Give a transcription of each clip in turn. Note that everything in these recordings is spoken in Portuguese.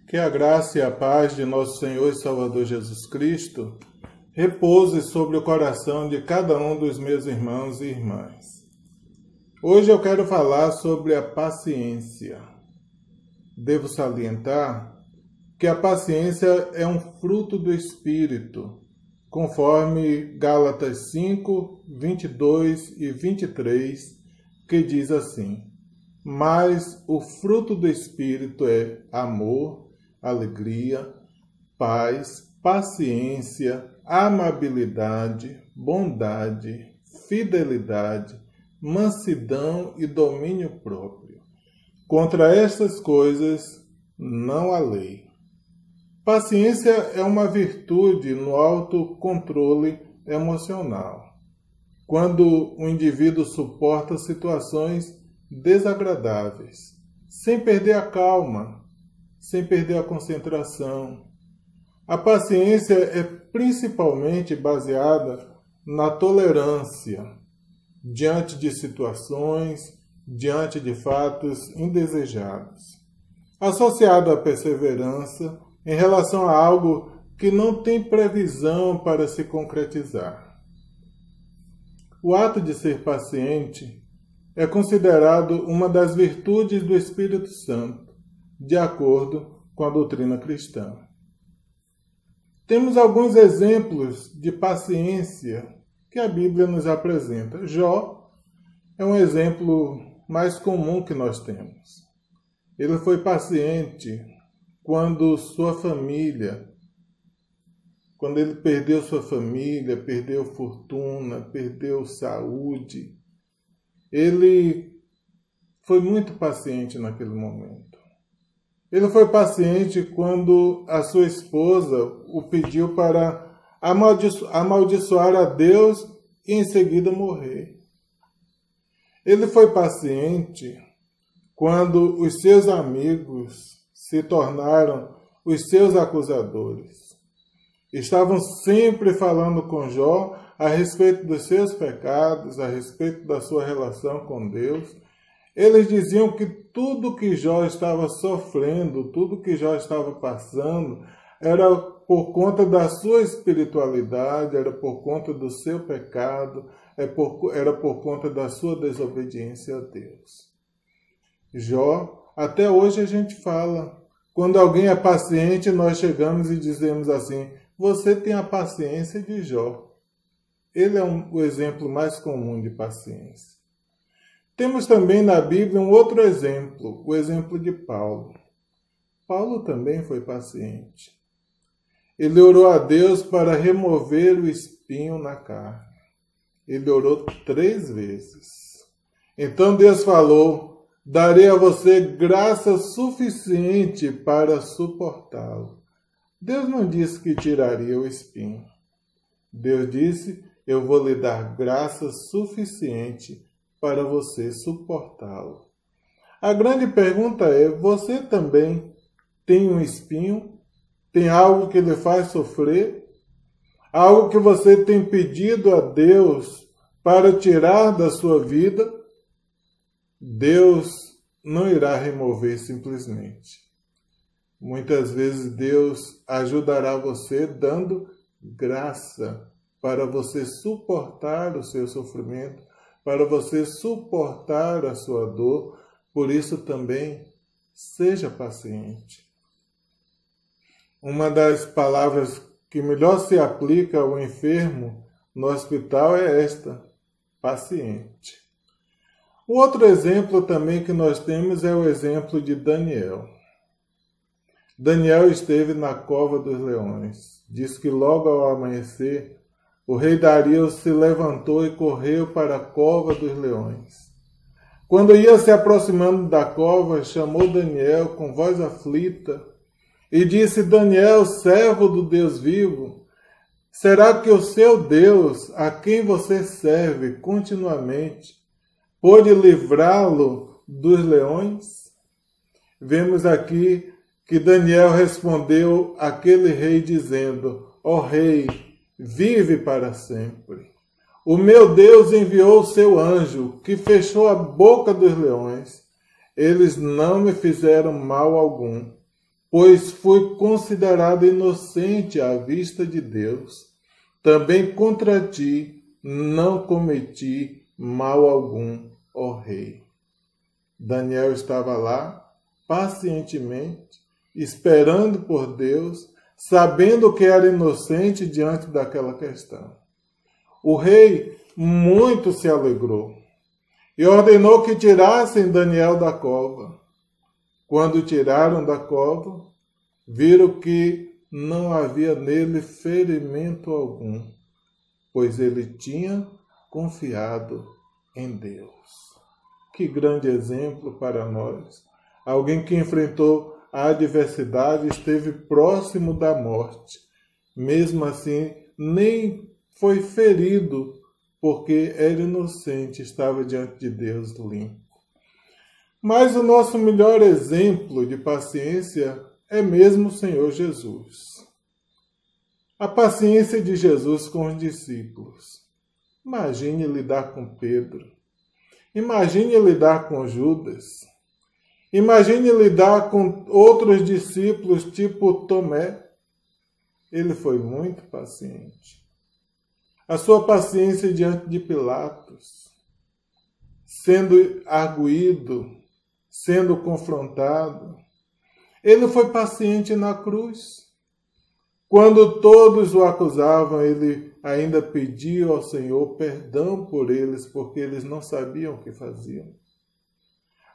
Que a graça e a paz de nosso Senhor e Salvador Jesus Cristo repouse sobre o coração de cada um dos meus irmãos e irmãs. Hoje eu quero falar sobre a paciência. Devo salientar que a paciência é um fruto do Espírito, conforme Gálatas 5, 22 e 23, que diz assim: mas o fruto do Espírito é amor, alegria, paz, paciência, amabilidade, bondade, fidelidade, mansidão e domínio próprio. Contra estas coisas não há lei. Paciência é uma virtude no autocontrole emocional, quando o indivíduo suporta situações desagradáveis, sem perder a calma, sem perder a concentração. A paciência é principalmente baseada na tolerância diante de situações, diante de fatos indesejados, associada à perseverança em relação a algo que não tem previsão para se concretizar. O ato de ser paciente é considerado uma das virtudes do Espírito Santo, de acordo com a doutrina cristã. Temos alguns exemplos de paciência que a Bíblia nos apresenta. Jó é um exemplo mais comum que nós temos. Ele foi paciente quando ele perdeu sua família, perdeu fortuna, perdeu saúde. Ele foi muito paciente naquele momento. Ele foi paciente quando a sua esposa o pediu para amaldiçoar a Deus e em seguida morrer. Ele foi paciente quando os seus amigos se tornaram os seus acusadores. Estavam sempre falando com Jó a respeito dos seus pecados, a respeito da sua relação com Deus. Eles diziam que tudo que Jó estava sofrendo, tudo que Jó estava passando, era por conta da sua espiritualidade, era por conta do seu pecado, era por conta da sua desobediência a Deus. Jó, até hoje a gente fala, quando alguém é paciente, nós chegamos e dizemos assim: você tem a paciência de Jó. Ele é o exemplo mais comum de paciência. Temos também na Bíblia um outro exemplo, o exemplo de Paulo. Paulo também foi paciente. Ele orou a Deus para remover o espinho na carne. Ele orou 3 vezes. Então Deus falou: darei a você graça suficiente para suportá-lo. Deus não disse que tiraria o espinho. Deus disse: eu vou lhe dar graça suficiente para você suportá-lo. A grande pergunta é: você também tem um espinho? Tem algo que lhe faz sofrer? Algo que você tem pedido a Deus para tirar da sua vida? Deus não irá remover simplesmente. Muitas vezes Deus ajudará você dando graça para você suportar o seu sofrimento, para você suportar a sua dor. Por isso também, seja paciente. Uma das palavras que melhor se aplica ao enfermo no hospital é esta: paciente. O outro exemplo também que nós temos é o exemplo de Daniel. Daniel esteve na cova dos leões. Diz que logo ao amanhecer, o rei Dario se levantou e correu para a cova dos leões. Quando ia se aproximando da cova, chamou Daniel com voz aflita e disse: Daniel, servo do Deus vivo, será que o seu Deus, a quem você serve continuamente, pôde livrá-lo dos leões? Vemos aqui que Daniel respondeu àquele rei dizendo: ó rei, vive para sempre. O meu Deus enviou o seu anjo, que fechou a boca dos leões. Eles não me fizeram mal algum, pois fui considerado inocente à vista de Deus. Também contra ti não cometi mal algum, ó rei. Daniel estava lá, pacientemente, esperando por Deus, sabendo que era inocente diante daquela questão. O rei muito se alegrou e ordenou que tirassem Daniel da cova. Quando tiraram da cova, viram que não havia nele ferimento algum, pois ele tinha confiado em Deus. Que grande exemplo para nós! Alguém que enfrentou a adversidade, esteve próximo da morte. Mesmo assim, nem foi ferido, porque era inocente, estava diante de Deus limpo. Mas o nosso melhor exemplo de paciência é mesmo o Senhor Jesus. A paciência de Jesus com os discípulos. Imagine lidar com Pedro. Imagine lidar com Judas. Imagine lidar com outros discípulos tipo Tomé. Ele foi muito paciente. A sua paciência diante de Pilatos, sendo arguído, sendo confrontado. Ele foi paciente na cruz. Quando todos o acusavam, ele ainda pediu ao Senhor perdão por eles, porque eles não sabiam o que faziam.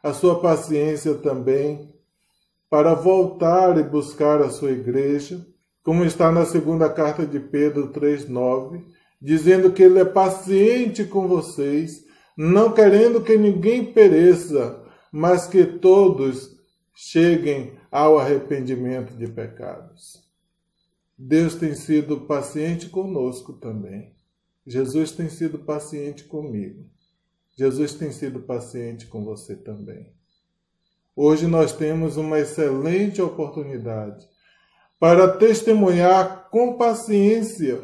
A sua paciência também para voltar e buscar a sua igreja, como está na segunda carta de Pedro 3,9, dizendo que ele é paciente com vocês, não querendo que ninguém pereça, mas que todos cheguem ao arrependimento de pecados. Deus tem sido paciente conosco também. Jesus tem sido paciente comigo. Jesus tem sido paciente com você também. Hoje nós temos uma excelente oportunidade para testemunhar com paciência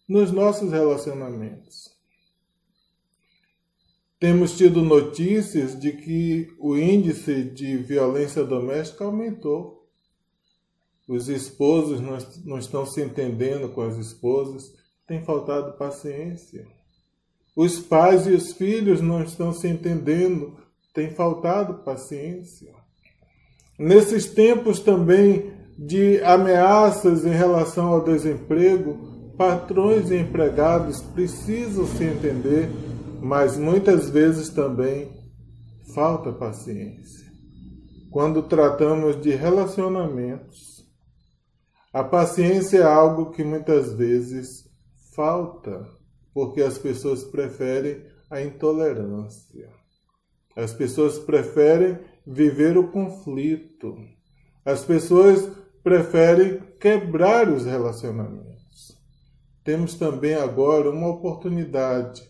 nos nossos relacionamentos. Temos tido notícias de que o índice de violência doméstica aumentou. Os esposos não estão se entendendo com as esposas, tem faltado paciência. Os pais e os filhos não estão se entendendo, tem faltado paciência. Nesses tempos também de ameaças em relação ao desemprego, patrões e empregados precisam se entender, mas muitas vezes também falta paciência. Quando tratamos de relacionamentos, a paciência é algo que muitas vezes falta, porque as pessoas preferem a intolerância. As pessoas preferem viver o conflito. As pessoas preferem quebrar os relacionamentos. Temos também agora uma oportunidade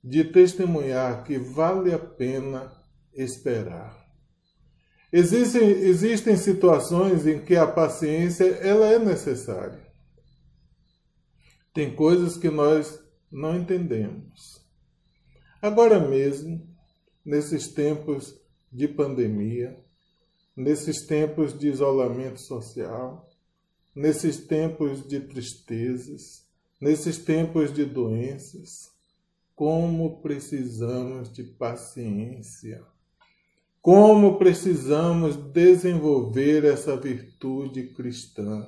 de testemunhar que vale a pena esperar. Existem situações em que a paciência ela é necessária. Tem coisas que nós não entendemos. Agora mesmo, nesses tempos de pandemia, nesses tempos de isolamento social, nesses tempos de tristezas, nesses tempos de doenças, como precisamos de paciência. Como precisamos desenvolver essa virtude cristã.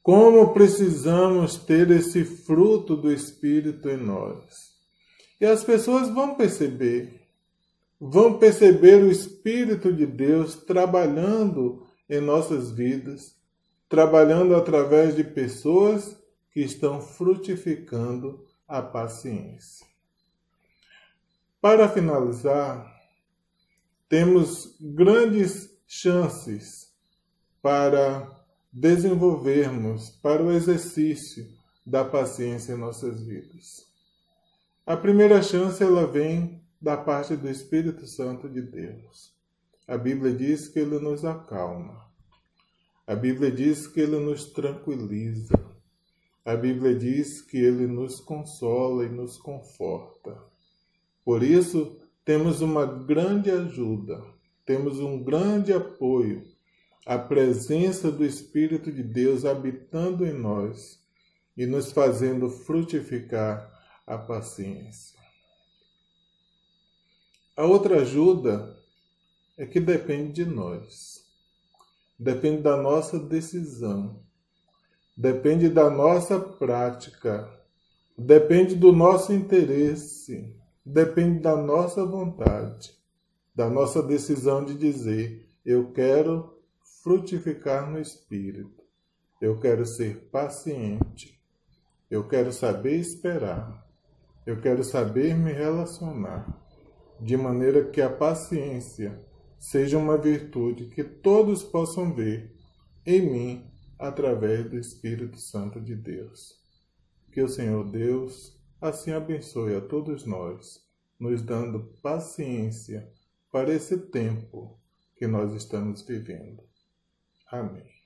Como precisamos ter esse fruto do Espírito em nós. E as pessoas vão perceber o Espírito de Deus trabalhando em nossas vidas, trabalhando através de pessoas que estão frutificando a paciência. Para finalizar, temos grandes chances para desenvolvermos, para o exercício da paciência em nossas vidas. A primeira chance ela vem da parte do Espírito Santo de Deus. A Bíblia diz que ele nos acalma. A Bíblia diz que ele nos tranquiliza. A Bíblia diz que Ele nos consola e nos conforta. Por isso, temos uma grande ajuda, temos um grande apoio, a presença do Espírito de Deus habitando em nós e nos fazendo frutificar a paciência. A outra ajuda é que depende de nós, depende da nossa decisão, depende da nossa prática, depende do nosso interesse, depende da nossa vontade, da nossa decisão de dizer: eu quero frutificar no Espírito, eu quero ser paciente, eu quero saber esperar, eu quero saber me relacionar, de maneira que a paciência seja uma virtude que todos possam ver em mim através do Espírito Santo de Deus. Que o Senhor Deus assim abençoe a todos nós, nos dando paciência para esse tempo que nós estamos vivendo. Amém.